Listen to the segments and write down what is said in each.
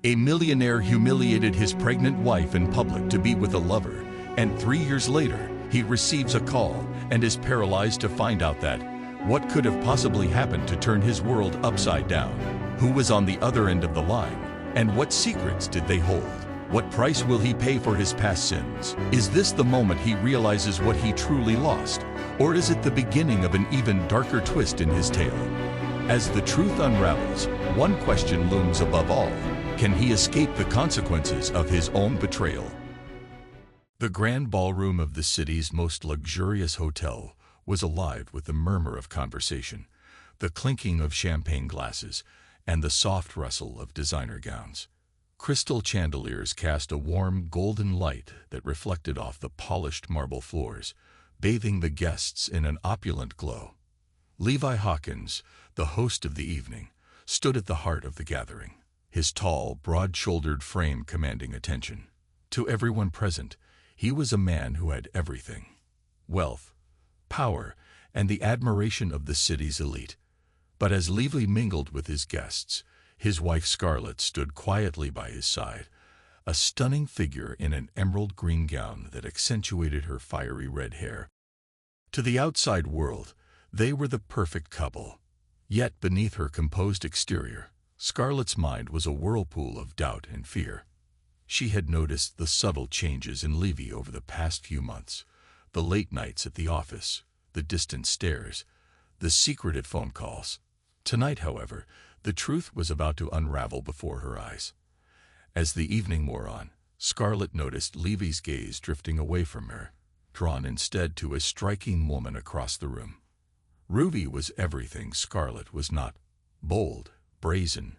A millionaire humiliated his pregnant wife in public to be with a lover, and 3 years later, he receives a call and is paralyzed to find out that what could have possibly happened to turn his world upside down? Who was on the other end of the line? And what secrets did they hold? What price will he pay for his past sins? Is this the moment he realizes what he truly lost? Or is it the beginning of an even darker twist in his tale? As the truth unravels, one question looms above all. Can he escape the consequences of his own betrayal? The grand ballroom of the city's most luxurious hotel was alive with the murmur of conversation, the clinking of champagne glasses, and the soft rustle of designer gowns. Crystal chandeliers cast a warm golden light that reflected off the polished marble floors, bathing the guests in an opulent glow. Levi Hawkins, the host of the evening, stood at the heart of the gathering, his tall, broad-shouldered frame commanding attention. To everyone present, he was a man who had everything: wealth, power, and the admiration of the city's elite. But as Levi mingled with his guests, his wife Scarlett stood quietly by his side, a stunning figure in an emerald green gown that accentuated her fiery red hair. To the outside world, they were the perfect couple. Yet beneath her composed exterior, Scarlett's mind was a whirlpool of doubt and fear. She had noticed the subtle changes in Levi over the past few months: the late nights at the office, the distant stares, the secretive phone calls. Tonight, however, the truth was about to unravel before her eyes. As the evening wore on, Scarlett noticed Levi's gaze drifting away from her, drawn instead to a striking woman across the room. Ruby was everything Scarlett was not: bold, brazen,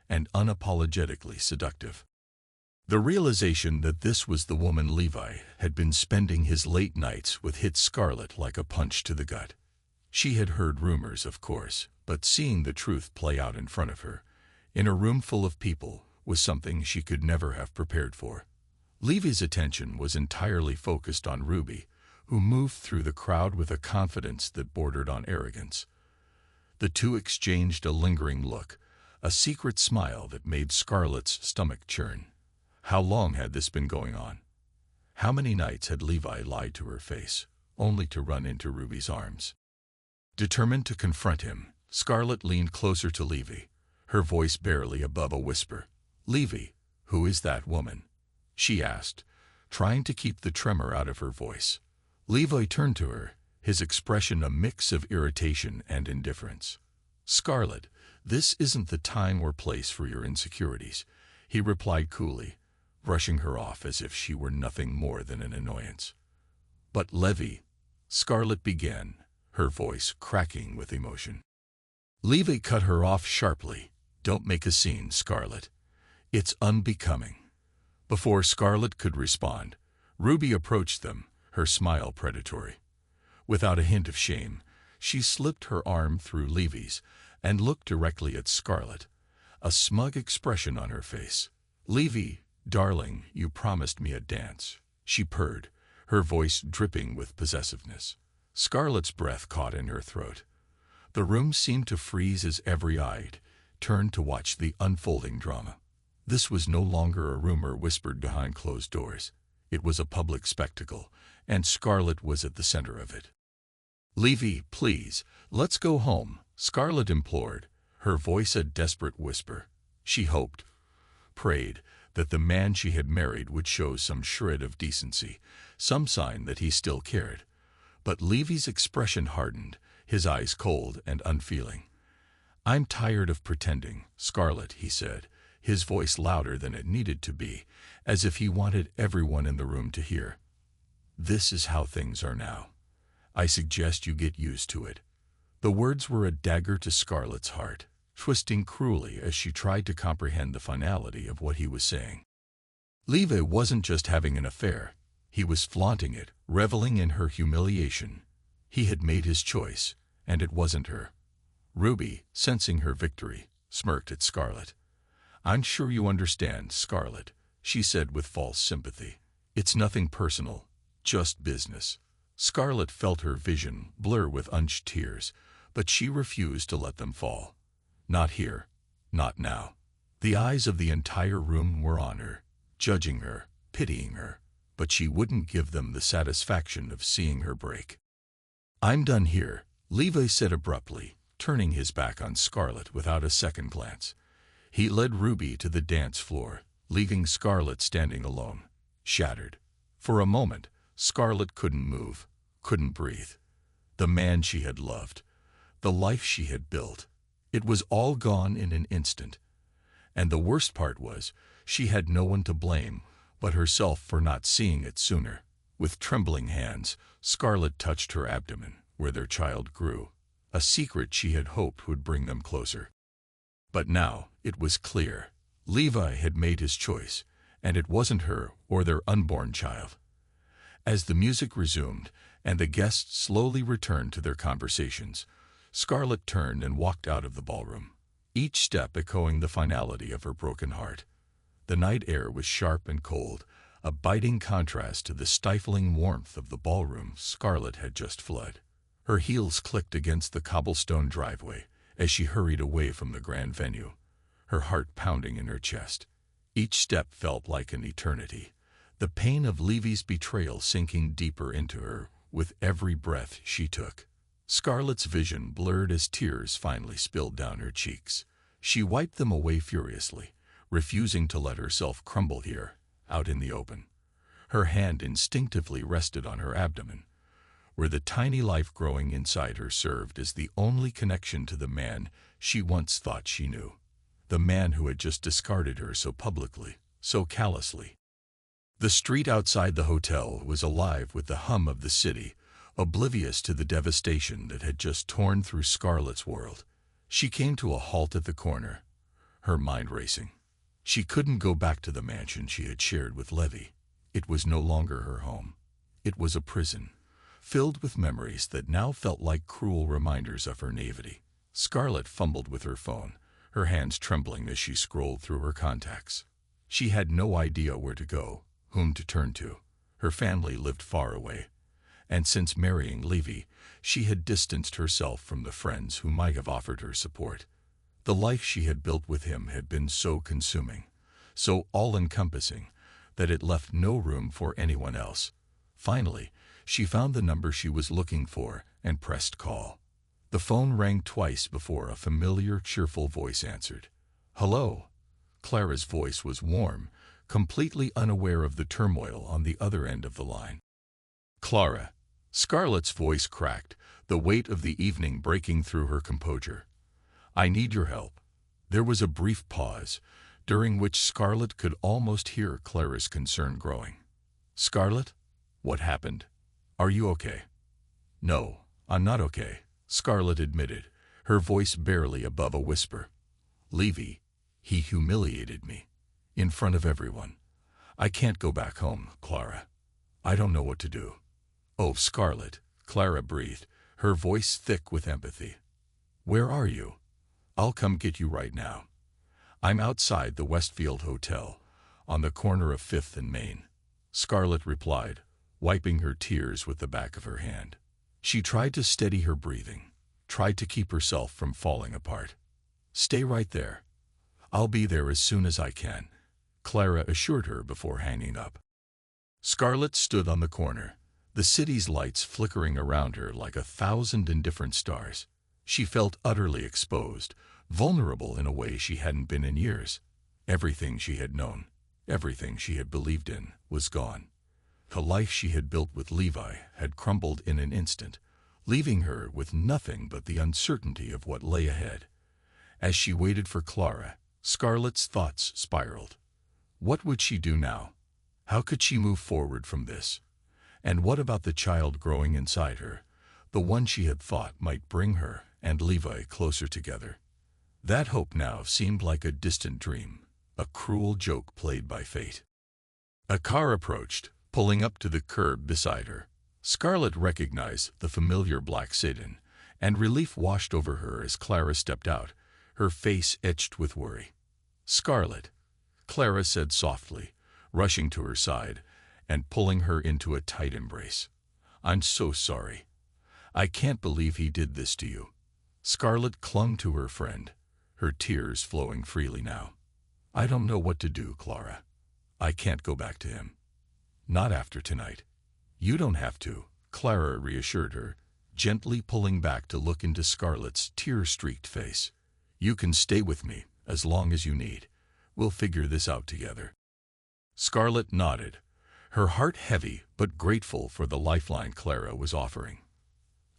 and unapologetically seductive. The realization that this was the woman Levi had been spending his late nights with hit Scarlett like a punch to the gut. She had heard rumors, of course, but seeing the truth play out in front of her, in a room full of people, was something she could never have prepared for. Levi's attention was entirely focused on Ruby, who moved through the crowd with a confidence that bordered on arrogance. The two exchanged a lingering look, a secret smile that made Scarlett's stomach churn. How long had this been going on? How many nights had Levi lied to her face, only to run into Ruby's arms? Determined to confront him, Scarlett leaned closer to Levi, her voice barely above a whisper. "Levi, who is that woman?" she asked, trying to keep the tremor out of her voice. Levi turned to her, his expression a mix of irritation and indifference. "Scarlett, this isn't the time or place for your insecurities," he replied coolly, brushing her off as if she were nothing more than an annoyance. "But Levi," Scarlett began, her voice cracking with emotion. Levi cut her off sharply. "Don't make a scene, Scarlett. It's unbecoming." Before Scarlett could respond, Ruby approached them, her smile predatory. Without a hint of shame, she slipped her arm through Levi's and looked directly at Scarlett, a smug expression on her face. "Levi, darling, you promised me a dance," she purred, her voice dripping with possessiveness. Scarlett's breath caught in her throat. The room seemed to freeze as every eye turned to watch the unfolding drama. This was no longer a rumor whispered behind closed doors. It was a public spectacle, and Scarlett was at the center of it. "Levi, please, let's go home," Scarlett implored, her voice a desperate whisper. She hoped, prayed, that the man she had married would show some shred of decency, some sign that he still cared. But Levi's expression hardened, his eyes cold and unfeeling. "I'm tired of pretending, Scarlett," he said, his voice louder than it needed to be, as if he wanted everyone in the room to hear. "This is how things are now. I suggest you get used to it." The words were a dagger to Scarlett's heart, twisting cruelly as she tried to comprehend the finality of what he was saying. Levi wasn't just having an affair. He was flaunting it, reveling in her humiliation. He had made his choice, and it wasn't her. Ruby, sensing her victory, smirked at Scarlett. "I'm sure you understand, Scarlett," she said with false sympathy. "It's nothing personal, just business." Scarlett felt her vision blur with unshed tears, but she refused to let them fall. "Not here. Not now." The eyes of the entire room were on her, judging her, pitying her, but she wouldn't give them the satisfaction of seeing her break. "I'm done here," Levi said abruptly, turning his back on Scarlett without a second glance. He led Ruby to the dance floor, leaving Scarlett standing alone, shattered. For a moment, Scarlett couldn't move, couldn't breathe. The man she had loved, the life she had built, it was all gone in an instant. And the worst part was, she had no one to blame but herself for not seeing it sooner. With trembling hands, Scarlett touched her abdomen, where their child grew, a secret she had hoped would bring them closer. But now, it was clear. Levi had made his choice, and it wasn't her or their unborn child. As the music resumed, and the guests slowly returned to their conversations, Scarlett turned and walked out of the ballroom, each step echoing the finality of her broken heart. The night air was sharp and cold, a biting contrast to the stifling warmth of the ballroom Scarlett had just fled. Her heels clicked against the cobblestone driveway as she hurried away from the grand venue, her heart pounding in her chest. Each step felt like an eternity, the pain of Levy's betrayal sinking deeper into her with every breath she took. Scarlett's vision blurred as tears finally spilled down her cheeks. She wiped them away furiously, refusing to let herself crumble here, out in the open. Her hand instinctively rested on her abdomen, where the tiny life growing inside her served as the only connection to the man she once thought she knew. The man who had just discarded her so publicly, so callously. The street outside the hotel was alive with the hum of the city, oblivious to the devastation that had just torn through Scarlett's world. She came to a halt at the corner, her mind racing. She couldn't go back to the mansion she had shared with Levy. It was no longer her home. It was a prison, filled with memories that now felt like cruel reminders of her naivety. Scarlett fumbled with her phone, her hands trembling as she scrolled through her contacts. She had no idea where to go, whom to turn to. Her family lived far away, and since marrying Levy, she had distanced herself from the friends who might have offered her support. The life she had built with him had been so consuming, so all-encompassing, that it left no room for anyone else. Finally, she found the number she was looking for and pressed call. The phone rang twice before a familiar, cheerful voice answered. "Hello." Clara's voice was warm, completely unaware of the turmoil on the other end of the line. "Clara." Scarlett's voice cracked, the weight of the evening breaking through her composure. "I need your help." There was a brief pause, during which Scarlett could almost hear Clara's concern growing. "Scarlett? What happened? Are you okay?" "No, I'm not okay," Scarlett admitted, her voice barely above a whisper. "Levy, he humiliated me. In front of everyone. I can't go back home, Clara. I don't know what to do." "Oh, Scarlett," Clara breathed, her voice thick with empathy. "Where are you? I'll come get you right now." "I'm outside the Westfield Hotel, on the corner of 5th and Main," Scarlett replied, wiping her tears with the back of her hand. She tried to steady her breathing, tried to keep herself from falling apart. "Stay right there. I'll be there as soon as I can," Clara assured her before hanging up. Scarlett stood on the corner, the city's lights flickering around her like 1,000 indifferent stars. She felt utterly exposed, vulnerable in a way she hadn't been in years. Everything she had known, everything she had believed in, was gone. The life she had built with Levi had crumbled in an instant, leaving her with nothing but the uncertainty of what lay ahead. As she waited for Clara, Scarlett's thoughts spiraled. What would she do now? How could she move forward from this? And what about the child growing inside her, the one she had thought might bring her and Levi closer together? That hope now seemed like a distant dream, a cruel joke played by fate. A car approached, pulling up to the curb beside her. Scarlett recognized the familiar black sedan, and relief washed over her as Clara stepped out, her face etched with worry. "Scarlett," Clara said softly, rushing to her side and pulling her into a tight embrace. "I'm so sorry. I can't believe he did this to you." Scarlett clung to her friend, her tears flowing freely now. I don't know what to do, Clara. I can't go back to him. Not after tonight. You don't have to, Clara reassured her, gently pulling back to look into Scarlett's tear-streaked face. You can stay with me as long as you need. We'll figure this out together. Scarlett nodded, her heart heavy but grateful for the lifeline Clara was offering.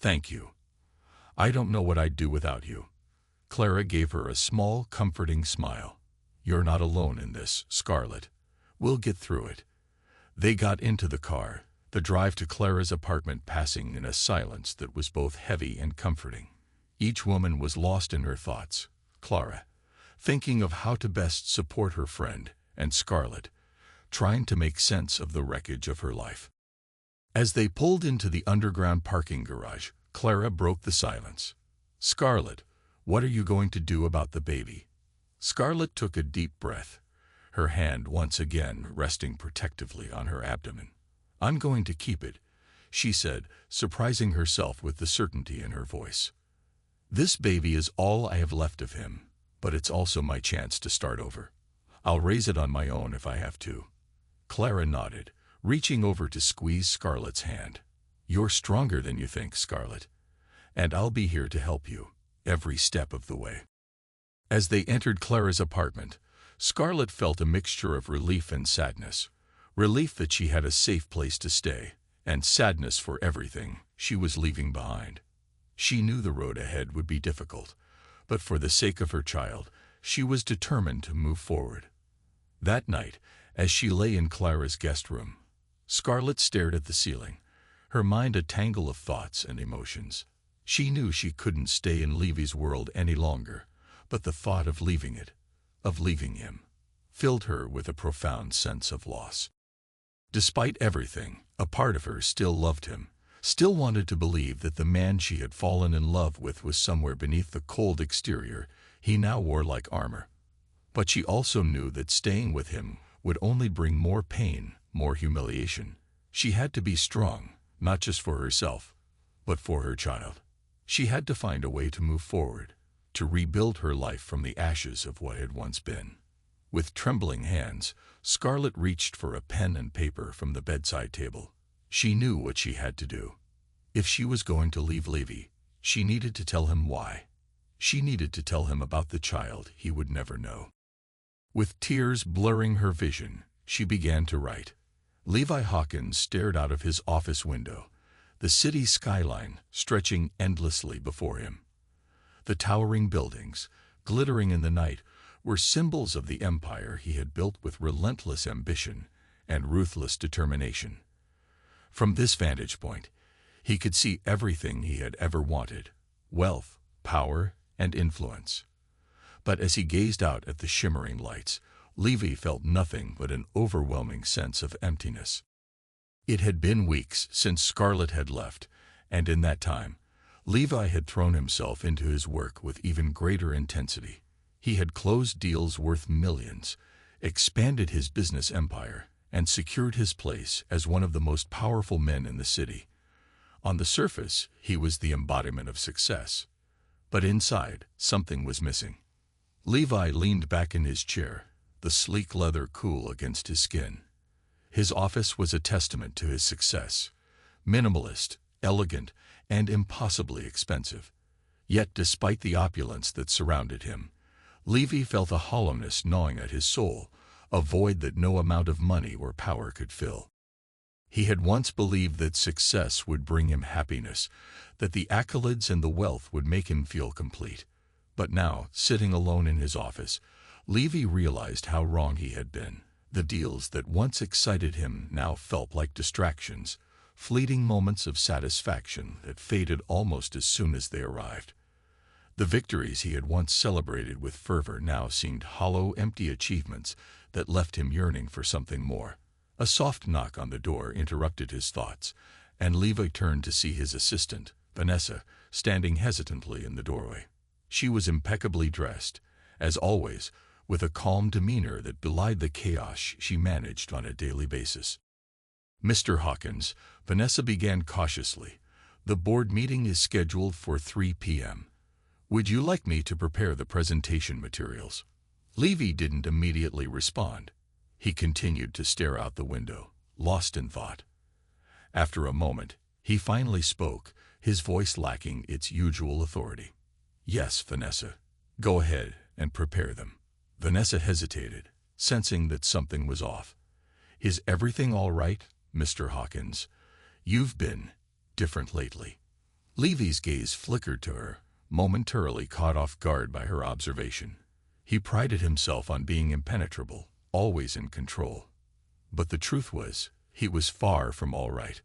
Thank you. I don't know what I'd do without you. Clara gave her a small, comforting smile. You're not alone in this, Scarlett. We'll get through it. They got into the car, the drive to Clara's apartment passing in a silence that was both heavy and comforting. Each woman was lost in her thoughts. Clara, thinking of how to best support her friend, and Scarlett, trying to make sense of the wreckage of her life. As they pulled into the underground parking garage, Clara broke the silence. Scarlett, what are you going to do about the baby? Scarlett took a deep breath, her hand once again resting protectively on her abdomen. I'm going to keep it, she said, surprising herself with the certainty in her voice. This baby is all I have left of him, but it's also my chance to start over. I'll raise it on my own if I have to. Clara nodded, reaching over to squeeze Scarlett's hand. You're stronger than you think, Scarlett, and I'll be here to help you, every step of the way. As they entered Clara's apartment, Scarlett felt a mixture of relief and sadness. Relief that she had a safe place to stay, and sadness for everything she was leaving behind. She knew the road ahead would be difficult, but for the sake of her child, she was determined to move forward. That night, as she lay in Clara's guest room, Scarlett stared at the ceiling, her mind a tangle of thoughts and emotions. She knew she couldn't stay in Levy's world any longer, but the thought of leaving it, of leaving him, filled her with a profound sense of loss. Despite everything, a part of her still loved him, still wanted to believe that the man she had fallen in love with was somewhere beneath the cold exterior he now wore like armor. But she also knew that staying with him would only bring more pain, more humiliation. She had to be strong, not just for herself, but for her child. She had to find a way to move forward, to rebuild her life from the ashes of what had once been. With trembling hands, Scarlett reached for a pen and paper from the bedside table. She knew what she had to do. If she was going to leave Levy, she needed to tell him why. She needed to tell him about the child he would never know. With tears blurring her vision, she began to write. Levi Hawkins stared out of his office window, the city skyline stretching endlessly before him. The towering buildings, glittering in the night, were symbols of the empire he had built with relentless ambition and ruthless determination. From this vantage point, he could see everything he had ever wanted: wealth, power, and influence. But as he gazed out at the shimmering lights, Levy felt nothing but an overwhelming sense of emptiness. It had been weeks since Scarlett had left, and in that time, Levi had thrown himself into his work with even greater intensity. He had closed deals worth millions, expanded his business empire, and secured his place as one of the most powerful men in the city. On the surface, he was the embodiment of success. But inside, something was missing. Levi leaned back in his chair, the sleek leather cool against his skin. His office was a testament to his success. Minimalist, elegant, and impossibly expensive. Yet despite the opulence that surrounded him, Levy felt a hollowness gnawing at his soul, a void that no amount of money or power could fill. He had once believed that success would bring him happiness, that the accolades and the wealth would make him feel complete. But now, sitting alone in his office, Levy realized how wrong he had been. The deals that once excited him now felt like distractions, fleeting moments of satisfaction that faded almost as soon as they arrived. The victories he had once celebrated with fervor now seemed hollow, empty achievements that left him yearning for something more. A soft knock on the door interrupted his thoughts, and Levi turned to see his assistant, Vanessa, standing hesitantly in the doorway. She was impeccably dressed, as always, with a calm demeanor that belied the chaos she managed on a daily basis. Mr. Hawkins, Vanessa began cautiously, the board meeting is scheduled for 3 p.m. Would you like me to prepare the presentation materials? Levy didn't immediately respond. He continued to stare out the window, lost in thought. After a moment, he finally spoke, his voice lacking its usual authority. "Yes, Vanessa. Go ahead and prepare them." Vanessa hesitated, sensing that something was off. "Is everything all right, Mr. Hawkins? You've been different lately." Levy's gaze flickered to her, momentarily caught off guard by her observation. He prided himself on being impenetrable, always in control. But the truth was, he was far from all right.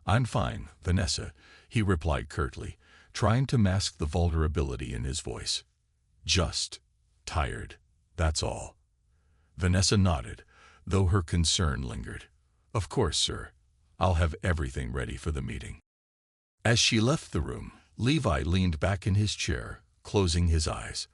"I'm fine, Vanessa," he replied curtly, trying to mask the vulnerability in his voice. "Just tired, that's all." Vanessa nodded, though her concern lingered. "Of course, sir. I'll have everything ready for the meeting." As she left the room, Levi leaned back in his chair, closing his eyes.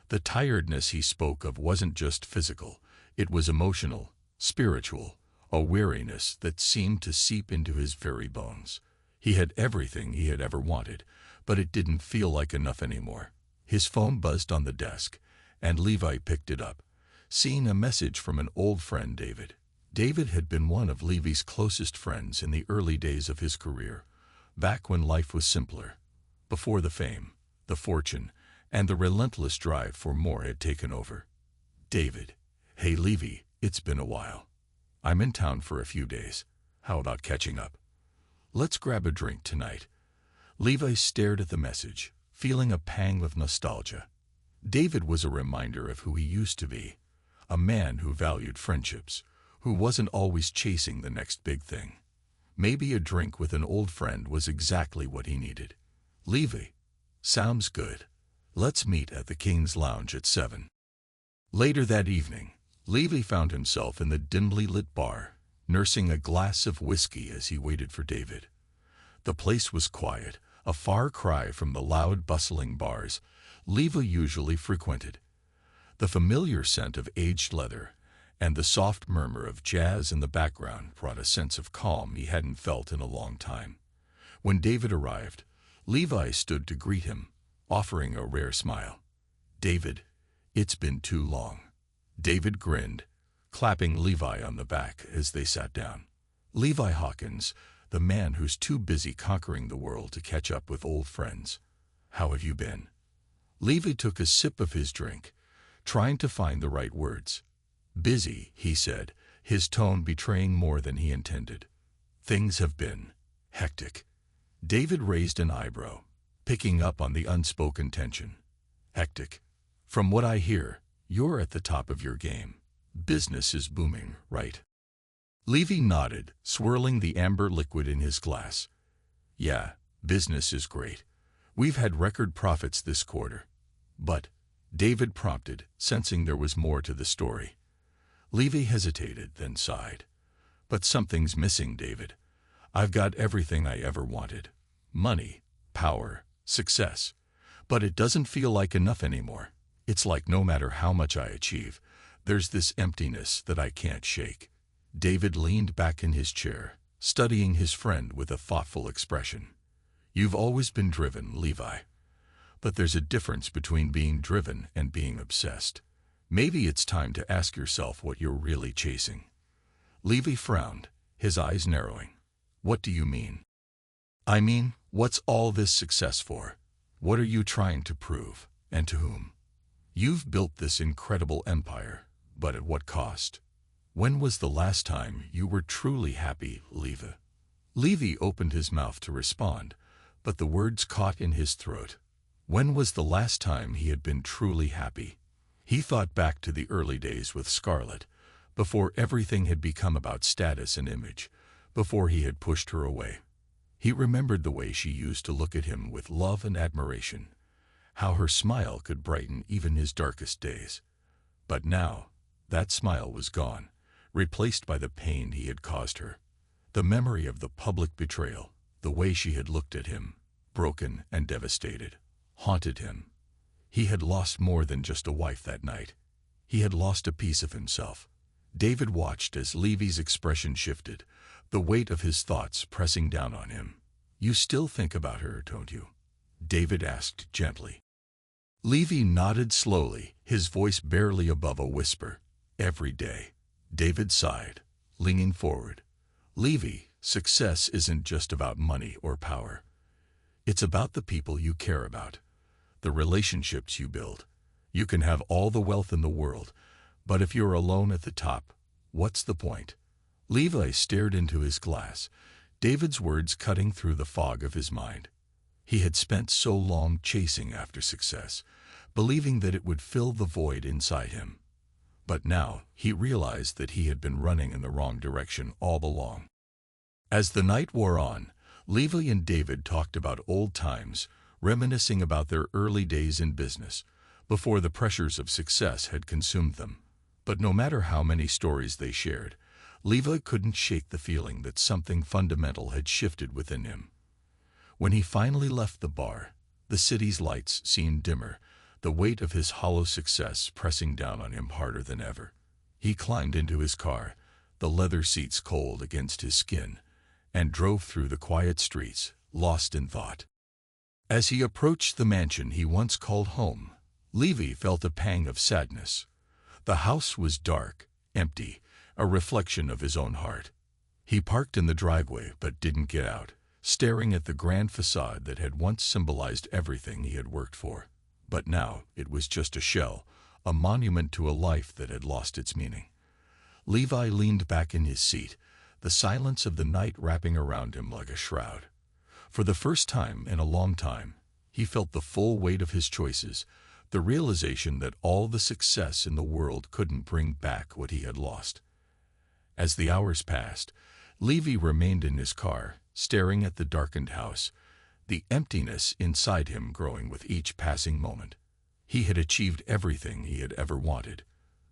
The tiredness he spoke of wasn't just physical, it was emotional, spiritual, a weariness that seemed to seep into his very bones. He had everything he had ever wanted, but it didn't feel like enough anymore. His phone buzzed on the desk, and Levi picked it up, seeing a message from an old friend, David. David had been one of Levy's closest friends in the early days of his career, back when life was simpler, before the fame, the fortune, and the relentless drive for more had taken over. "David, hey Levy, it's been a while. I'm in town for a few days. How about catching up? Let's grab a drink tonight." Levi stared at the message, feeling a pang of nostalgia. David was a reminder of who he used to be, a man who valued friendships, who wasn't always chasing the next big thing. Maybe a drink with an old friend was exactly what he needed. "Levy, sounds good. Let's meet at the King's Lounge at 7. Later that evening, Levy found himself in the dimly lit bar, nursing a glass of whiskey as he waited for David. The place was quiet, a far cry from the loud, bustling bars Levy usually frequented. The familiar scent of aged leather and the soft murmur of jazz in the background brought a sense of calm he hadn't felt in a long time. When David arrived, Levi stood to greet him, offering a rare smile. "David, it's been too long." David grinned, clapping Levi on the back as they sat down. Levi Hawkins, the man who's too busy conquering the world to catch up with old friends. "How have you been?" Levi took a sip of his drink, trying to find the right words. "Busy," he said, his tone betraying more than he intended. "Things have been hectic." David raised an eyebrow, picking up on the unspoken tension. "Hectic? From what I hear, you're at the top of your game. Business is booming, right?" Levy nodded, swirling the amber liquid in his glass. "Yeah, business is great. We've had record profits this quarter." "But," David prompted, sensing there was more to the story. Levy hesitated, then sighed. "But something's missing, David. I've got everything I ever wanted. Money, power, success. But it doesn't feel like enough anymore. It's like no matter how much I achieve, there's this emptiness that I can't shake." David leaned back in his chair, studying his friend with a thoughtful expression. "You've always been driven, Levi. But there's a difference between being driven and being obsessed. Maybe it's time to ask yourself what you're really chasing." Levy frowned, his eyes narrowing. "What do you mean?" "I mean, what's all this success for? What are you trying to prove, and to whom? You've built this incredible empire, but at what cost? When was the last time you were truly happy, Levi?" Levy opened his mouth to respond, but the words caught in his throat. When was the last time he had been truly happy? He thought back to the early days with Scarlett, before everything had become about status and image, before he had pushed her away. He remembered the way she used to look at him with love and admiration, how her smile could brighten even his darkest days. But now, that smile was gone, replaced by the pain he had caused her. The memory of the public betrayal, the way she had looked at him, broken and devastated, haunted him. He had lost more than just a wife that night. He had lost a piece of himself. David watched as Levy's expression shifted, the weight of his thoughts pressing down on him. "You still think about her, don't you?" David asked gently. Levy nodded slowly, his voice barely above a whisper. Every day. David sighed, leaning forward. Levy, success isn't just about money or power. It's about the people you care about, the relationships you build. You can have all the wealth in the world, but if you're alone at the top, what's the point? Levi stared into his glass, David's words cutting through the fog of his mind. He had spent so long chasing after success, believing that it would fill the void inside him. But now he realized that he had been running in the wrong direction all along. As the night wore on, Levi and David talked about old times, reminiscing about their early days in business, before the pressures of success had consumed them. But no matter how many stories they shared, Levi couldn't shake the feeling that something fundamental had shifted within him. When he finally left the bar, the city's lights seemed dimmer, the weight of his hollow success pressing down on him harder than ever. He climbed into his car, the leather seats cold against his skin, and drove through the quiet streets, lost in thought. As he approached the mansion he once called home, Levi felt a pang of sadness. The house was dark, empty, a reflection of his own heart. He parked in the driveway but didn't get out, staring at the grand facade that had once symbolized everything he had worked for. But now it was just a shell, a monument to a life that had lost its meaning. Levi leaned back in his seat, the silence of the night wrapping around him like a shroud. For the first time in a long time, he felt the full weight of his choices, the realization that all the success in the world couldn't bring back what he had lost. As the hours passed, Levi remained in his car, staring at the darkened house, the emptiness inside him growing with each passing moment. He had achieved everything he had ever wanted,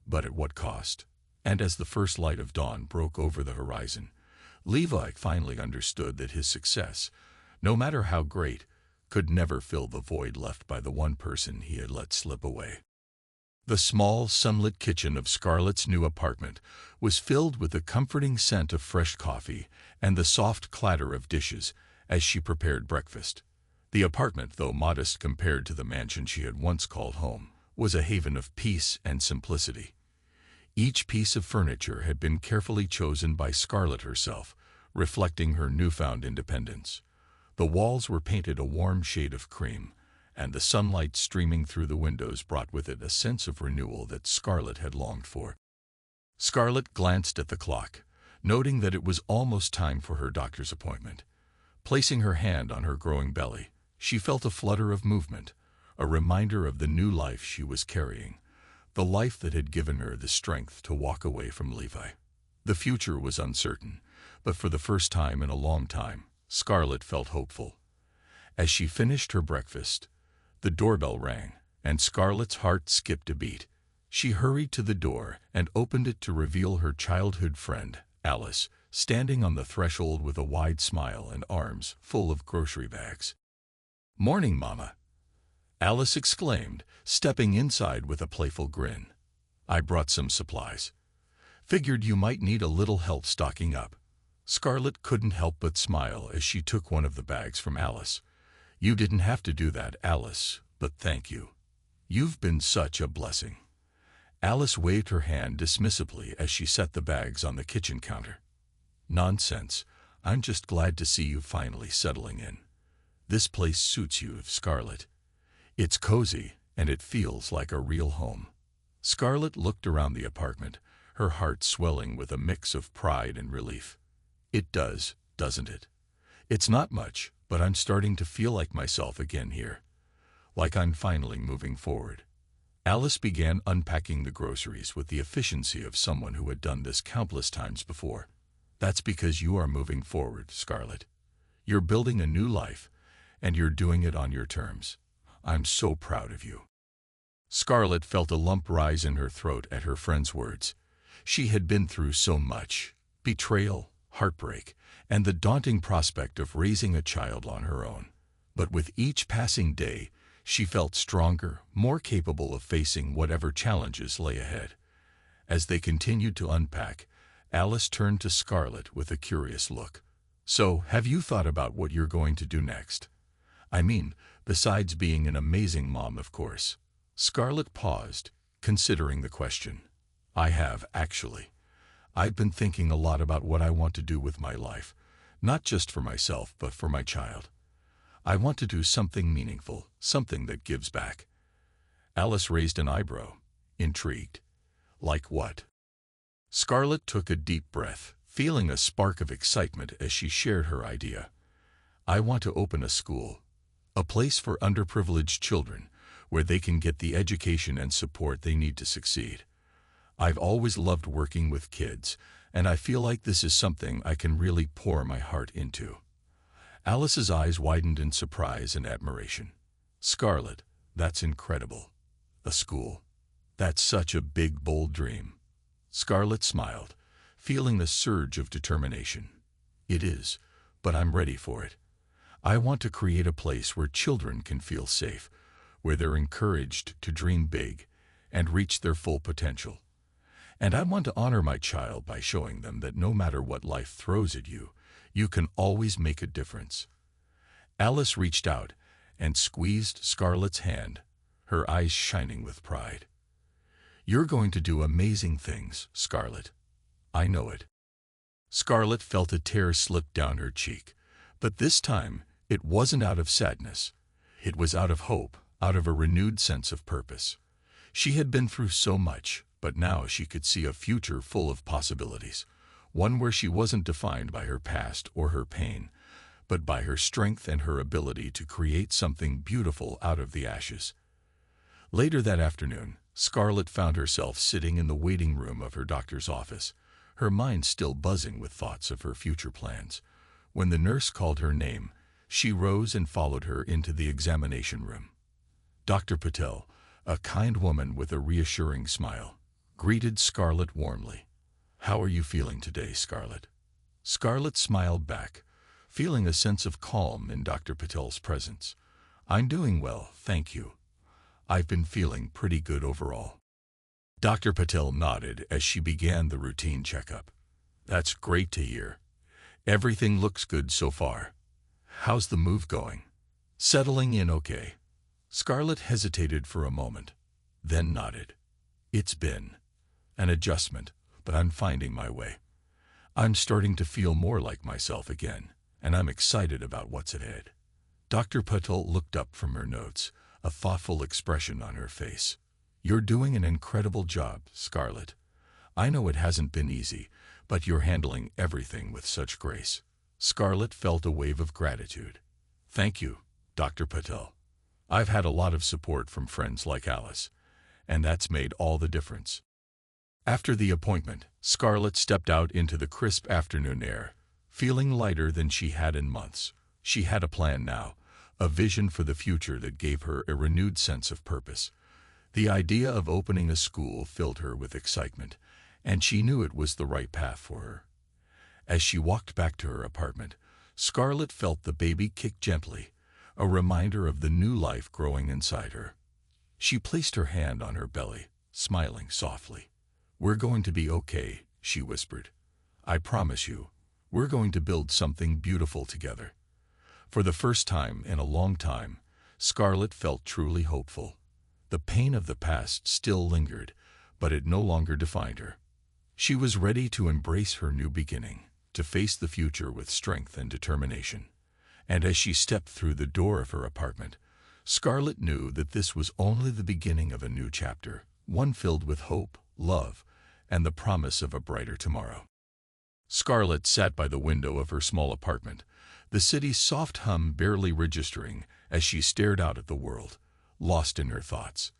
but at what cost? And as the first light of dawn broke over the horizon, Levi finally understood that his success, no matter how great, could never fill the void left by the one person he had let slip away. The small, sunlit kitchen of Scarlett's new apartment was filled with the comforting scent of fresh coffee and the soft clatter of dishes as she prepared breakfast. The apartment, though modest compared to the mansion she had once called home, was a haven of peace and simplicity. Each piece of furniture had been carefully chosen by Scarlett herself, reflecting her newfound independence. The walls were painted a warm shade of cream, and the sunlight streaming through the windows brought with it a sense of renewal that Scarlett had longed for. Scarlett glanced at the clock, noting that it was almost time for her doctor's appointment. Placing her hand on her growing belly, she felt a flutter of movement, a reminder of the new life she was carrying, the life that had given her the strength to walk away from Levi. The future was uncertain, but for the first time in a long time, Scarlett felt hopeful. As she finished her breakfast, the doorbell rang, and Scarlett's heart skipped a beat. She hurried to the door and opened it to reveal her childhood friend, Alice, standing on the threshold with a wide smile and arms full of grocery bags. "Morning, Mama," Alice exclaimed, stepping inside with a playful grin. "I brought some supplies. Figured you might need a little help stocking up." Scarlett couldn't help but smile as she took one of the bags from Alice. "You didn't have to do that, Alice, but thank you. You've been such a blessing." Alice waved her hand dismissively as she set the bags on the kitchen counter. "Nonsense. I'm just glad to see you finally settling in. This place suits you, Scarlett. It's cozy, and it feels like a real home." Scarlett looked around the apartment, her heart swelling with a mix of pride and relief. "It does, doesn't it? It's not much, but I'm starting to feel like myself again here. Like I'm finally moving forward." Alice began unpacking the groceries with the efficiency of someone who had done this countless times before. "That's because you are moving forward, Scarlett. You're building a new life, and you're doing it on your terms. I'm so proud of you." Scarlett felt a lump rise in her throat at her friend's words. She had been through so much: betrayal, heartbreak, and the daunting prospect of raising a child on her own. But with each passing day, she felt stronger, more capable of facing whatever challenges lay ahead. As they continued to unpack, Alice turned to Scarlett with a curious look. "So, have you thought about what you're going to do next? I mean, besides being an amazing mom, of course. Scarlett paused, considering the question. I have, actually. I've been thinking a lot about what I want to do with my life, not just for myself, but for my child. I want to do something meaningful, something that gives back. Alice raised an eyebrow, intrigued. Like what? Scarlett took a deep breath, feeling a spark of excitement as she shared her idea. I want to open a school, a place for underprivileged children, where they can get the education and support they need to succeed. I've always loved working with kids, and I feel like this is something I can really pour my heart into. Alice's eyes widened in surprise and admiration. Scarlett, that's incredible. A school. That's such a big, bold dream. Scarlett smiled, feeling a surge of determination. It is, but I'm ready for it. I want to create a place where children can feel safe, where they're encouraged to dream big and reach their full potential. And I want to honor my child by showing them that no matter what life throws at you, you can always make a difference. Alice reached out and squeezed Scarlett's hand, her eyes shining with pride. You're going to do amazing things, Scarlett. I know it. Scarlett felt a tear slip down her cheek, but this time it wasn't out of sadness. It was out of hope, out of a renewed sense of purpose. She had been through so much, but now she could see a future full of possibilities, one where she wasn't defined by her past or her pain, but by her strength and her ability to create something beautiful out of the ashes. Later that afternoon, Scarlett found herself sitting in the waiting room of her doctor's office, her mind still buzzing with thoughts of her future plans. When the nurse called her name, she rose and followed her into the examination room. Dr. Patel, a kind woman with a reassuring smile, greeted Scarlett warmly. How are you feeling today, Scarlett? Scarlett smiled back, feeling a sense of calm in Dr. Patel's presence. I'm doing well, thank you. I've been feeling pretty good overall. Dr. Patel nodded as she began the routine checkup. That's great to hear. Everything looks good so far. How's the move going? Settling in okay? Scarlett hesitated for a moment, then nodded. It's been an adjustment, but I'm finding my way. I'm starting to feel more like myself again, and I'm excited about what's ahead. Dr. Patel looked up from her notes, a thoughtful expression on her face. You're doing an incredible job, Scarlett. I know it hasn't been easy, but you're handling everything with such grace. Scarlett felt a wave of gratitude. Thank you, Dr. Patel. I've had a lot of support from friends like Alice, and that's made all the difference. After the appointment, Scarlett stepped out into the crisp afternoon air, feeling lighter than she had in months. She had a plan now, a vision for the future that gave her a renewed sense of purpose. The idea of opening a school filled her with excitement, and she knew it was the right path for her. As she walked back to her apartment, Scarlett felt the baby kick gently, a reminder of the new life growing inside her. She placed her hand on her belly, smiling softly. We're going to be okay, she whispered. I promise you, we're going to build something beautiful together. For the first time in a long time, Scarlett felt truly hopeful. The pain of the past still lingered, but it no longer defined her. She was ready to embrace her new beginning, to face the future with strength and determination. And as she stepped through the door of her apartment, Scarlett knew that this was only the beginning of a new chapter, one filled with hope, love, and the promise of a brighter tomorrow. Scarlett sat by the window of her small apartment, the city's soft hum barely registering as she stared out at the world, lost in her thoughts.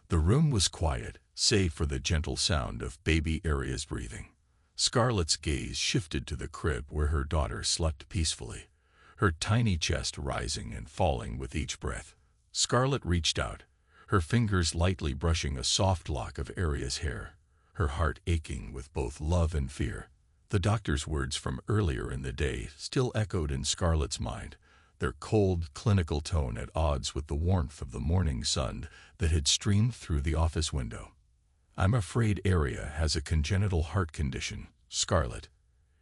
The room was quiet, save for the gentle sound of baby Aria's breathing. Scarlett's gaze shifted to the crib where her daughter slept peacefully, her tiny chest rising and falling with each breath. Scarlett reached out, her fingers lightly brushing a soft lock of Aria's hair, her heart aching with both love and fear. The doctor's words from earlier in the day still echoed in Scarlett's mind, their cold, clinical tone at odds with the warmth of the morning sun that had streamed through the office window. I'm afraid Aria has a congenital heart condition, Scarlett.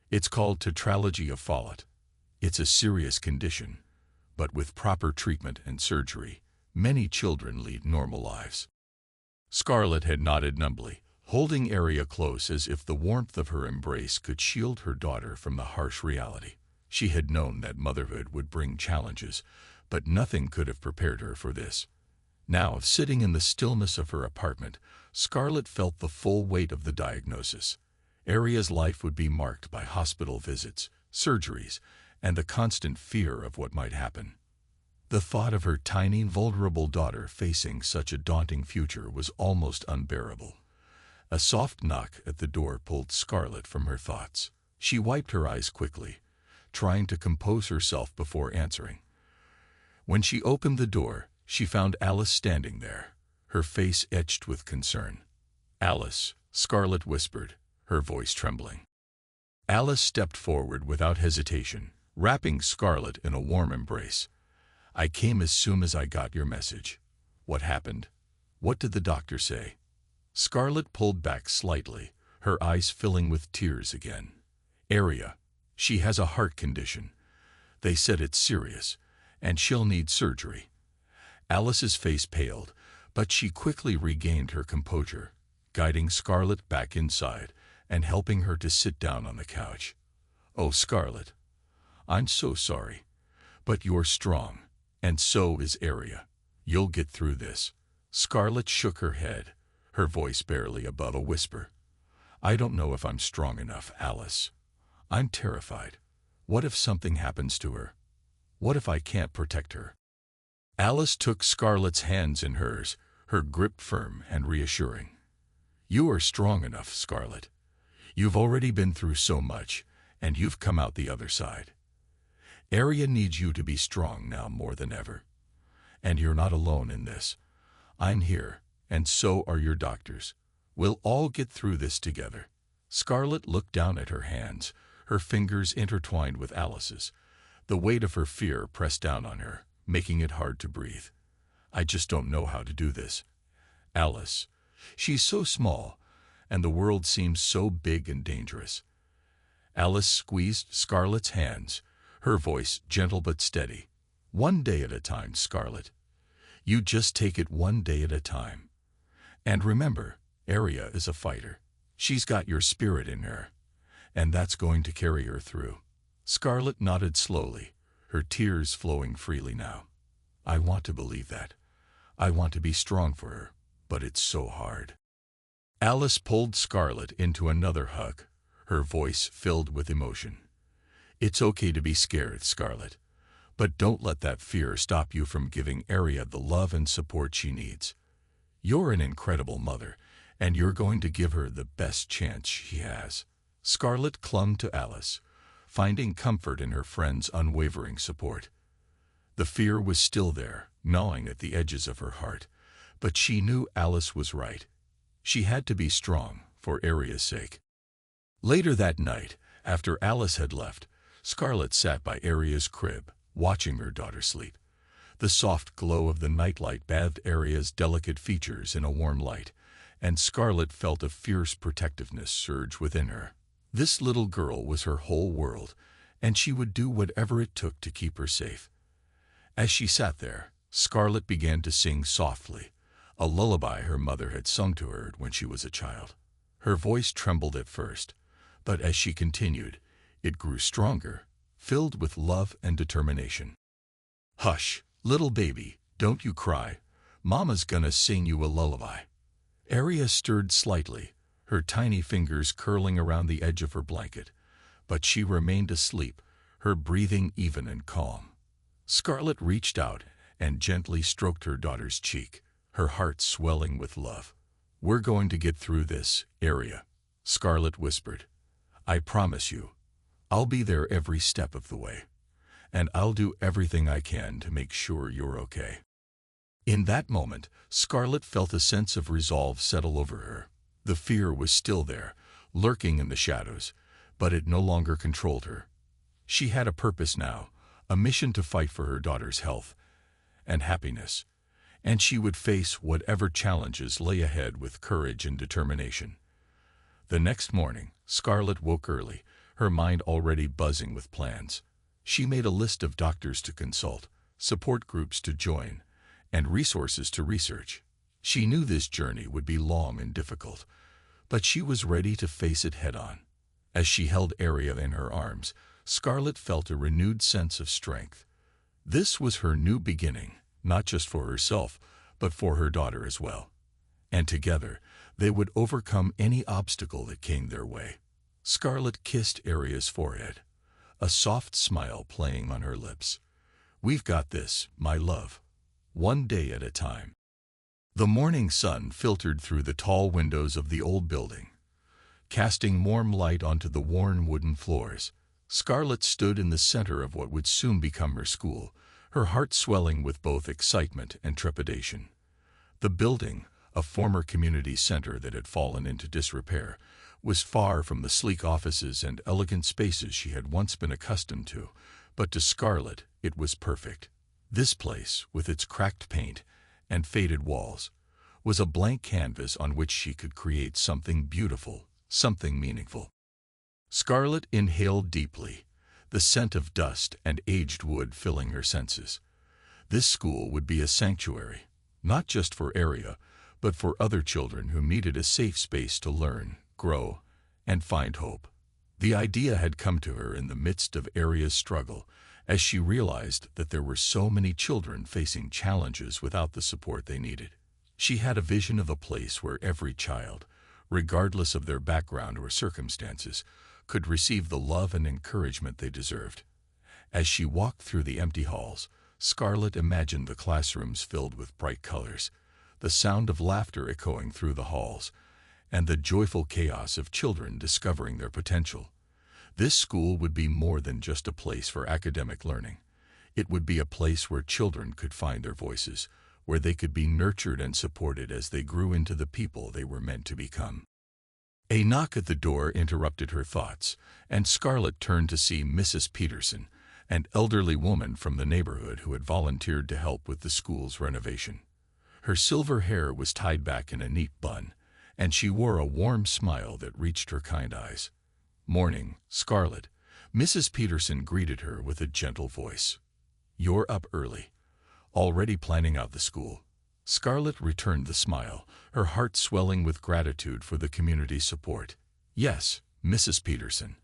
It's called tetralogy of Fallot. It's a serious condition, but with proper treatment and surgery, many children lead normal lives. Scarlett had nodded numbly, holding Aria close as if the warmth of her embrace could shield her daughter from the harsh reality. She had known that motherhood would bring challenges, but nothing could have prepared her for this. Now, sitting in the stillness of her apartment, Scarlett felt the full weight of the diagnosis. Aria's life would be marked by hospital visits, surgeries, and the constant fear of what might happen. The thought of her tiny, vulnerable daughter facing such a daunting future was almost unbearable. A soft knock at the door pulled Scarlett from her thoughts. She wiped her eyes quickly, trying to compose herself before answering. When she opened the door, she found Alice standing there, her face etched with concern. "Alice," Scarlett whispered, her voice trembling. Alice stepped forward without hesitation, wrapping Scarlett in a warm embrace. "I came as soon as I got your message. What happened? What did the doctor say?" Scarlett pulled back slightly, her eyes filling with tears again. "Aria, she has a heart condition. They said it's serious, and she'll need surgery." Alice's face paled, but she quickly regained her composure, guiding Scarlett back inside and helping her to sit down on the couch. "Oh, Scarlett, I'm so sorry, but you're strong, and so is Aria. You'll get through this." Scarlett shook her head, her voice barely above a whisper. "I don't know if I'm strong enough, Alice. I'm terrified. What if something happens to her? What if I can't protect her?" Alice took Scarlett's hands in hers, her grip firm and reassuring. "You are strong enough, Scarlett. You've already been through so much, and you've come out the other side. Aria needs you to be strong now more than ever. And you're not alone in this. I'm here, and so are your doctors. We'll all get through this together." Scarlett looked down at her hands, her fingers intertwined with Alice's. The weight of her fear pressed down on her, making it hard to breathe. "I just don't know how to do this. Alice, she's so small, and the world seems so big and dangerous." Alice squeezed Scarlett's hands, her voice gentle but steady. "One day at a time, Scarlett. You just take it one day at a time. And remember, Aria is a fighter. She's got your spirit in her, and that's going to carry her through." Scarlett nodded slowly, her tears flowing freely now. "I want to believe that. I want to be strong for her, but it's so hard." Alice pulled Scarlett into another hug, her voice filled with emotion. "It's okay to be scared, Scarlett, but don't let that fear stop you from giving Aria the love and support she needs. You're an incredible mother, and you're going to give her the best chance she has." Scarlett clung to Alice, finding comfort in her friend's unwavering support. The fear was still there, gnawing at the edges of her heart, but she knew Alice was right. She had to be strong, for Aria's sake. Later that night, after Alice had left, Scarlett sat by Aria's crib, watching her daughter sleep. The soft glow of the nightlight bathed Aria's delicate features in a warm light, and Scarlett felt a fierce protectiveness surge within her. This little girl was her whole world, and she would do whatever it took to keep her safe. As she sat there, Scarlett began to sing softly, a lullaby her mother had sung to her when she was a child. Her voice trembled at first, but as she continued, it grew stronger, filled with love and determination. "Hush, little baby, don't you cry. Mama's gonna sing you a lullaby." Aria stirred slightly, her tiny fingers curling around the edge of her blanket, but she remained asleep, her breathing even and calm. Scarlett reached out and gently stroked her daughter's cheek, her heart swelling with love. "We're going to get through this, Aria," Scarlett whispered. "I promise you. I'll be there every step of the way, and I'll do everything I can to make sure you're okay." In that moment, Scarlett felt a sense of resolve settle over her. The fear was still there, lurking in the shadows, but it no longer controlled her. She had a purpose now, a mission to fight for her daughter's health and happiness, and she would face whatever challenges lay ahead with courage and determination. The next morning, Scarlett woke early, her mind already buzzing with plans. She made a list of doctors to consult, support groups to join, and resources to research. She knew this journey would be long and difficult, but she was ready to face it head-on. As she held Aria in her arms, Scarlett felt a renewed sense of strength. This was her new beginning, not just for herself, but for her daughter as well. And together, they would overcome any obstacle that came their way. Scarlett kissed Aria's forehead, a soft smile playing on her lips. "We've got this, my love. One day at a time." The morning sun filtered through the tall windows of the old building, casting warm light onto the worn wooden floors. Scarlett stood in the center of what would soon become her school, her heart swelling with both excitement and trepidation. The building, a former community center that had fallen into disrepair, was far from the sleek offices and elegant spaces she had once been accustomed to, but to Scarlett it was perfect. This place, with its cracked paint and faded walls, was a blank canvas on which she could create something beautiful, something meaningful. Scarlett inhaled deeply, the scent of dust and aged wood filling her senses. This school would be a sanctuary, not just for Aria, but for other children who needed a safe space to learn, grow, and find hope. The idea had come to her in the midst of Aria's struggle, as she realized that there were so many children facing challenges without the support they needed. She had a vision of a place where every child, regardless of their background or circumstances, could receive the love and encouragement they deserved. As she walked through the empty halls, Scarlett imagined the classrooms filled with bright colors, the sound of laughter echoing through the halls, and the joyful chaos of children discovering their potential. This school would be more than just a place for academic learning. It would be a place where children could find their voices, where they could be nurtured and supported as they grew into the people they were meant to become. A knock at the door interrupted her thoughts, and Scarlett turned to see Mrs. Peterson, an elderly woman from the neighborhood who had volunteered to help with the school's renovation. Her silver hair was tied back in a neat bun, and she wore a warm smile that reached her kind eyes. "Morning, Scarlett," Mrs. Peterson greeted her with a gentle voice. "You're up early. Already planning out the school?" Scarlett returned the smile, her heart swelling with gratitude for the community's support. "Yes, Mrs. Peterson.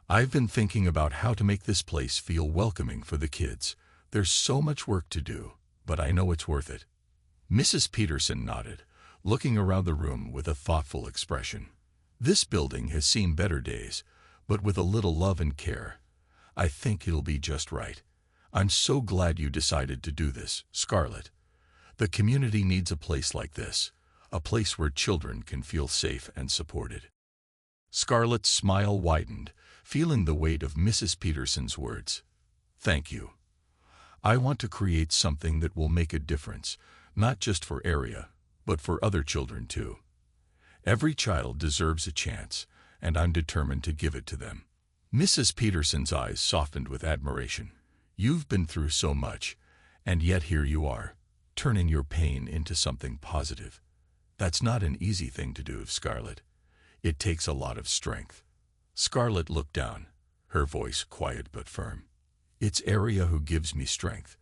I've been thinking about how to make this place feel welcoming for the kids. There's so much work to do, but I know it's worth it." Mrs. Peterson nodded, looking around the room with a thoughtful expression. "This building has seen better days, but with a little love and care, I think it'll be just right. I'm so glad you decided to do this, Scarlett. The community needs a place like this, a place where children can feel safe and supported." Scarlett's smile widened, feeling the weight of Mrs. Peterson's words. "Thank you. I want to create something that will make a difference, not just for Aria, but for other children too. Every child deserves a chance, and I'm determined to give it to them." Mrs. Peterson's eyes softened with admiration. "You've been through so much, and yet here you are, turning your pain into something positive. That's not an easy thing to do, Scarlett. It takes a lot of strength." Scarlett looked down, her voice quiet but firm. "It's Aria who gives me strength.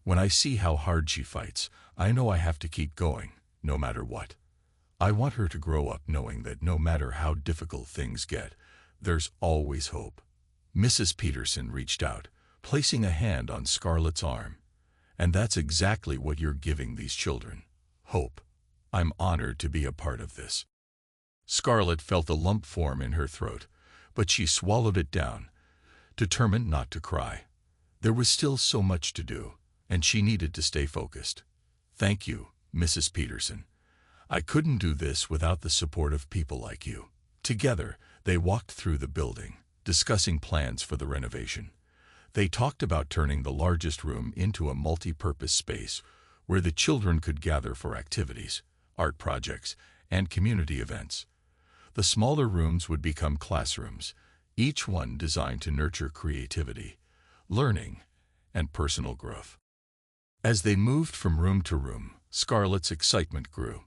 When I see how hard she fights, I know I have to keep going, no matter what. I want her to grow up knowing that no matter how difficult things get, there's always hope." Mrs. Peterson reached out, placing a hand on Scarlett's arm. "And that's exactly what you're giving these children. Hope. I'm honored to be a part of this." Scarlett felt a lump form in her throat, but she swallowed it down, determined not to cry. There was still so much to do, and she needed to stay focused. "Thank you, Mrs. Peterson. I couldn't do this without the support of people like you." Together, they walked through the building, discussing plans for the renovation. They talked about turning the largest room into a multi-purpose space where the children could gather for activities, art projects, and community events. The smaller rooms would become classrooms, each one designed to nurture creativity, learning, and personal growth. As they moved from room to room, Scarlett's excitement grew.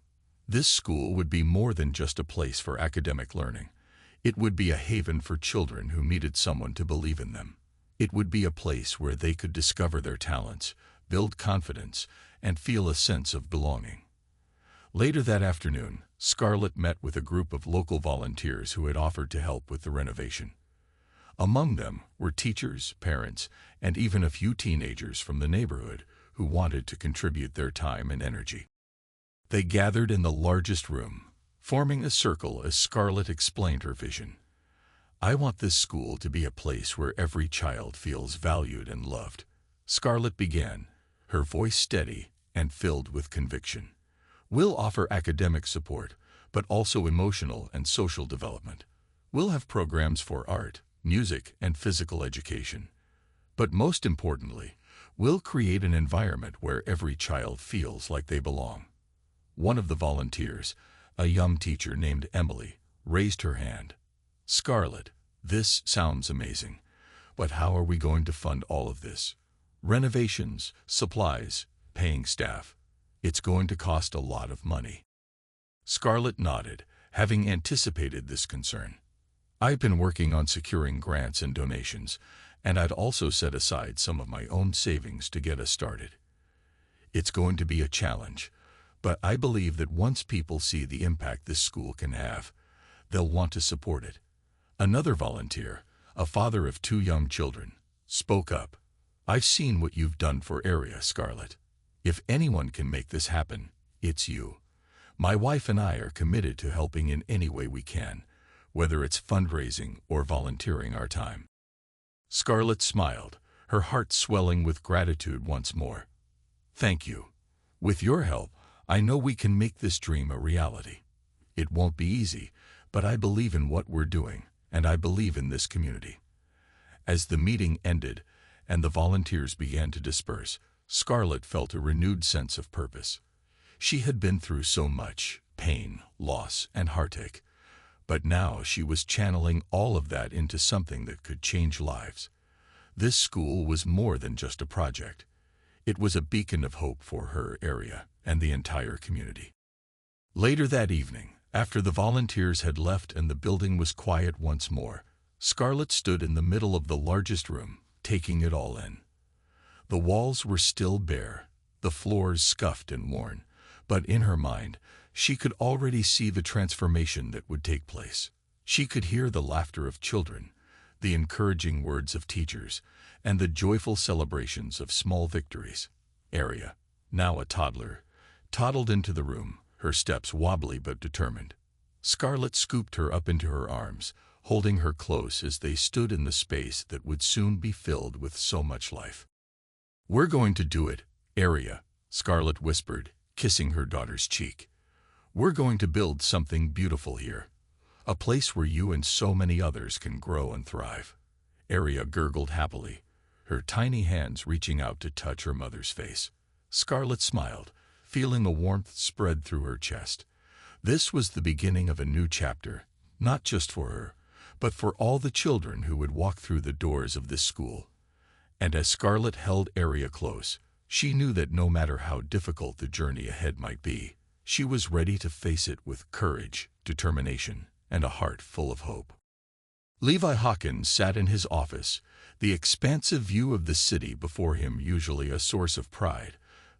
This school would be more than just a place for academic learning. It would be a haven for children who needed someone to believe in them. It would be a place where they could discover their talents, build confidence, and feel a sense of belonging. Later that afternoon, Scarlett met with a group of local volunteers who had offered to help with the renovation. Among them were teachers, parents, and even a few teenagers from the neighborhood who wanted to contribute their time and energy. They gathered in the largest room, forming a circle as Scarlett explained her vision. "I want this school to be a place where every child feels valued and loved," Scarlett began, her voice steady and filled with conviction. "We'll offer academic support, but also emotional and social development. We'll have programs for art, music, and physical education. But most importantly, we'll create an environment where every child feels like they belong." One of the volunteers, a young teacher named Emily, raised her hand. "Scarlett, this sounds amazing, but how are we going to fund all of this? Renovations, supplies, paying staff. It's going to cost a lot of money." Scarlett nodded, having anticipated this concern. "I've been working on securing grants and donations, and I'd also set aside some of my own savings to get us started. It's going to be a challenge, but I believe that once people see the impact this school can have, they'll want to support it." Another volunteer, a father of 2 young children, spoke up. "I've seen what you've done for area, Scarlett. If anyone can make this happen, it's you. My wife and I are committed to helping in any way we can, whether it's fundraising or volunteering our time." Scarlett smiled, her heart swelling with gratitude once more. "Thank you. With your help, I know we can make this dream a reality. It won't be easy, but I believe in what we're doing, and I believe in this community." As the meeting ended and the volunteers began to disperse, Scarlett felt a renewed sense of purpose. She had been through so much pain, loss, and heartache, but now she was channeling all of that into something that could change lives. This school was more than just a project. It was a beacon of hope for her area and the entire community. Later that evening, after the volunteers had left and the building was quiet once more, Scarlett stood in the middle of the largest room, taking it all in. The walls were still bare, the floors scuffed and worn, but in her mind, she could already see the transformation that would take place. She could hear the laughter of children, the encouraging words of teachers, and the joyful celebrations of small victories. Aria, now a toddler, toddled into the room, her steps wobbly but determined. Scarlett scooped her up into her arms, holding her close as they stood in the space that would soon be filled with so much life. "We're going to do it, Aria," Scarlett whispered, kissing her daughter's cheek. "We're going to build something beautiful here. A place where you and so many others can grow and thrive." Aria gurgled happily, her tiny hands reaching out to touch her mother's face. Scarlett smiled, feeling a warmth spread through her chest. This was the beginning of a new chapter, not just for her, but for all the children who would walk through the doors of this school. And as Scarlett held Aria close, she knew that no matter how difficult the journey ahead might be, she was ready to face it with courage, determination, and a heart full of hope. Levi Hawkins sat in his office, the expansive view of the city before him usually a source of pride,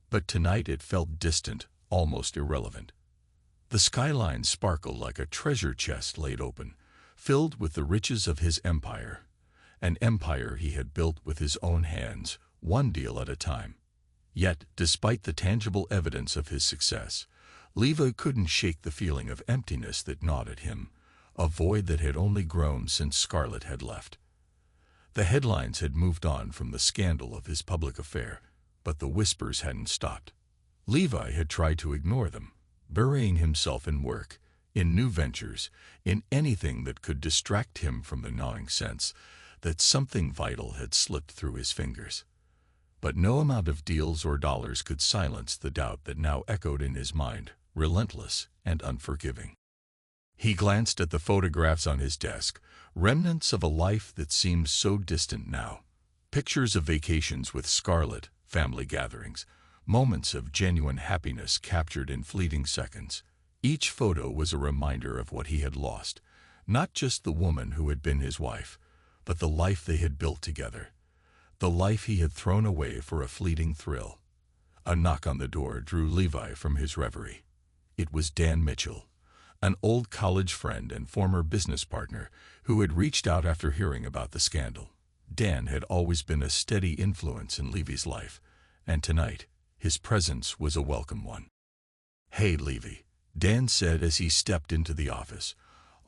but tonight it felt distant, almost irrelevant. The skyline sparkled like a treasure chest laid open, filled with the riches of his empire, an empire he had built with his own hands, one deal at a time. Yet, despite the tangible evidence of his success, Levi couldn't shake the feeling of emptiness that gnawed at him, a void that had only grown since Scarlett had left. The headlines had moved on from the scandal of his public affair, but the whispers hadn't stopped. Levi had tried to ignore them, burying himself in work, in new ventures, in anything that could distract him from the gnawing sense that something vital had slipped through his fingers. But no amount of deals or dollars could silence the doubt that now echoed in his mind, relentless and unforgiving. He glanced at the photographs on his desk, remnants of a life that seemed so distant now. Pictures of vacations with Scarlett, family gatherings, moments of genuine happiness captured in fleeting seconds. Each photo was a reminder of what he had lost, not just the woman who had been his wife, but the life they had built together, the life he had thrown away for a fleeting thrill. A knock on the door drew Levi from his reverie. It was Dan Mitchell, an old college friend and former business partner who had reached out after hearing about the scandal. Dan had always been a steady influence in Levy's life, and tonight, his presence was a welcome one. "Hey, Levy," Dan said as he stepped into the office,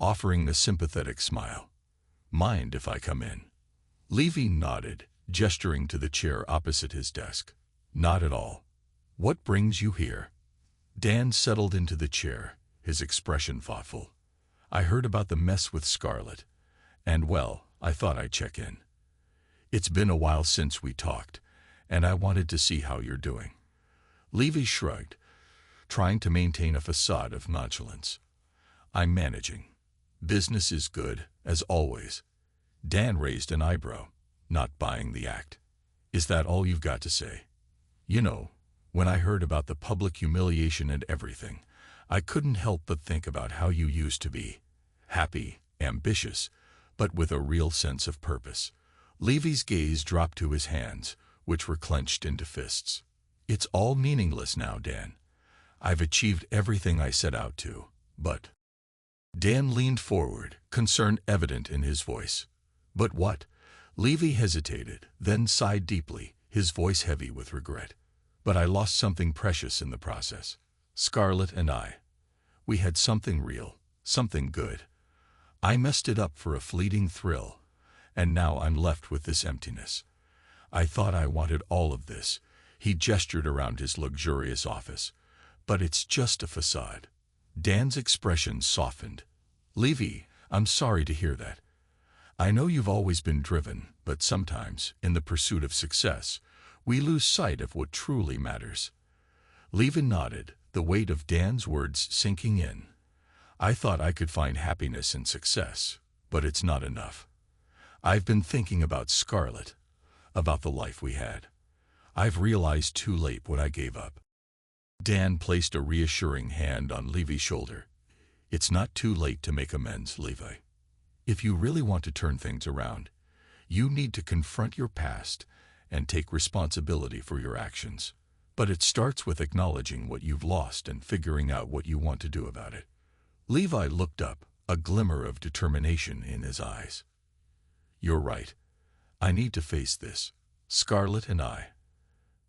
offering a sympathetic smile. "Mind if I come in?" Levy nodded, gesturing to the chair opposite his desk. "Not at all. What brings you here?" Dan settled into the chair, his expression thoughtful. "I heard about the mess with Scarlett, and well, I thought I'd check in. It's been a while since we talked, and I wanted to see how you're doing." Levy shrugged, trying to maintain a facade of nonchalance. "I'm managing. Business is good, as always." Dan raised an eyebrow, not buying the act. "Is that all you've got to say? You know, when I heard about the public humiliation and everything, I couldn't help but think about how you used to be. Happy, ambitious, but with a real sense of purpose." Levy's gaze dropped to his hands, which were clenched into fists. "It's all meaningless now, Dan. I've achieved everything I set out to, but—" Dan leaned forward, concern evident in his voice. "But what?" Levy hesitated, then sighed deeply, his voice heavy with regret. "But I lost something precious in the process. Scarlett and I. We had something real, something good. I messed it up for a fleeting thrill, and now I'm left with this emptiness. I thought I wanted all of this." He gestured around his luxurious office. "But it's just a facade." Dan's expression softened. "Levy, I'm sorry to hear that. I know you've always been driven, but sometimes, in the pursuit of success, we lose sight of what truly matters." Levy nodded, the weight of Dan's words sinking in. "I thought I could find happiness in success, but it's not enough. I've been thinking about Scarlett, about the life we had. I've realized too late what I gave up." Dan placed a reassuring hand on Levy's shoulder. "It's not too late to make amends, Levi. If you really want to turn things around, you need to confront your past and take responsibility for your actions. But it starts with acknowledging what you've lost and figuring out what you want to do about it." Levi looked up, a glimmer of determination in his eyes. "You're right. I need to face this. Scarlett and I.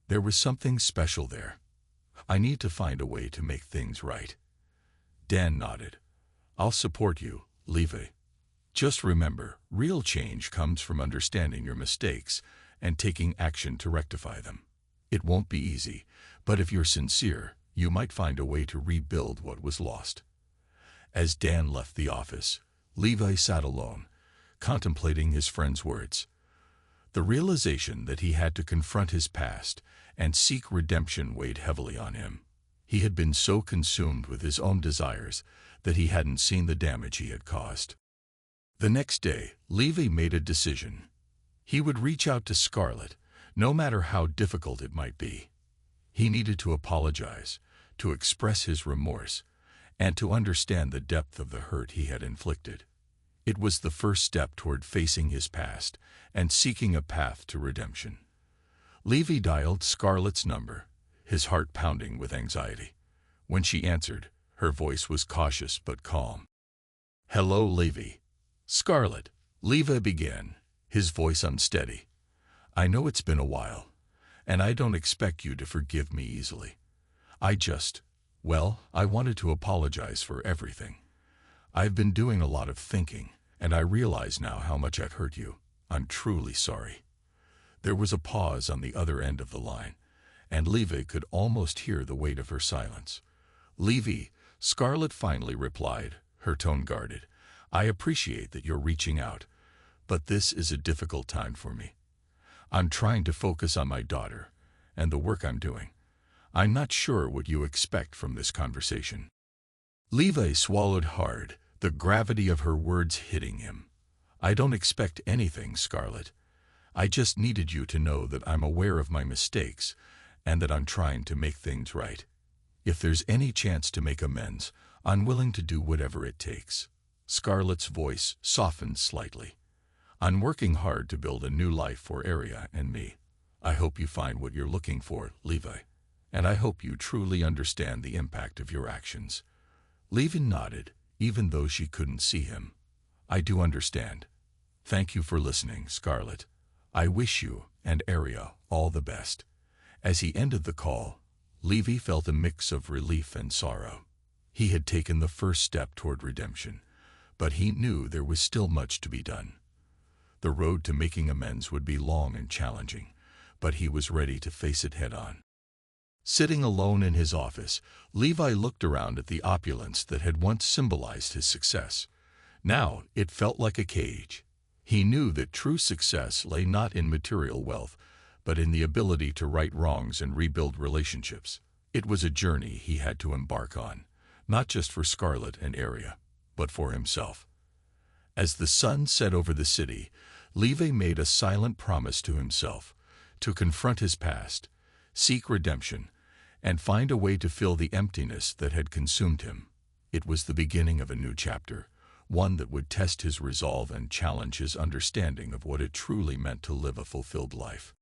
There was something special there. I need to find a way to make things right." Dan nodded. "I'll support you, Levi. Just remember, real change comes from understanding your mistakes and taking action to rectify them. It won't be easy, but if you're sincere, you might find a way to rebuild what was lost." As Dan left the office, Levi sat alone, contemplating his friend's words. The realization that he had to confront his past and seek redemption weighed heavily on him. He had been so consumed with his own desires that he hadn't seen the damage he had caused. The next day, Levi made a decision. He would reach out to Scarlett, no matter how difficult it might be. He needed to apologize, to express his remorse, and to understand the depth of the hurt he had inflicted. It was the first step toward facing his past and seeking a path to redemption. Levi dialed Scarlett's number, his heart pounding with anxiety. When she answered, her voice was cautious but calm. "Hello, Levi." "Scarlett," Levi began, his voice unsteady. "I know it's been a while, and I don't expect you to forgive me easily. I wanted to apologize for everything. I've been doing a lot of thinking, and I realize now how much I've hurt you. I'm truly sorry." There was a pause on the other end of the line, and Levi could almost hear the weight of her silence. "Levi," Scarlett finally replied, her tone guarded, "I appreciate that you're reaching out, but this is a difficult time for me. I'm trying to focus on my daughter and the work I'm doing. I'm not sure what you expect from this conversation." Levi swallowed hard, the gravity of her words hitting him. "I don't expect anything, Scarlett. I just needed you to know that I'm aware of my mistakes and that I'm trying to make things right. If there's any chance to make amends, I'm willing to do whatever it takes." Scarlett's voice softened slightly. I'm working hard to build a new life for Aria and me. I hope you find what you're looking for, Levi. And I hope you truly understand the impact of your actions. Levi nodded, even though she couldn't see him. I do understand. Thank you for listening, Scarlett. I wish you and Aria all the best. As he ended the call, Levi felt a mix of relief and sorrow. He had taken the first step toward redemption, but he knew there was still much to be done. The road to making amends would be long and challenging, but he was ready to face it head-on. Sitting alone in his office, Levi looked around at the opulence that had once symbolized his success. Now it felt like a cage. He knew that true success lay not in material wealth, but in the ability to right wrongs and rebuild relationships. It was a journey he had to embark on, not just for Scarlett and Aria, but for himself. As the sun set over the city, Levi made a silent promise to himself to confront his past, seek redemption, and find a way to fill the emptiness that had consumed him. It was the beginning of a new chapter, one that would test his resolve and challenge his understanding of what it truly meant to live a fulfilled life.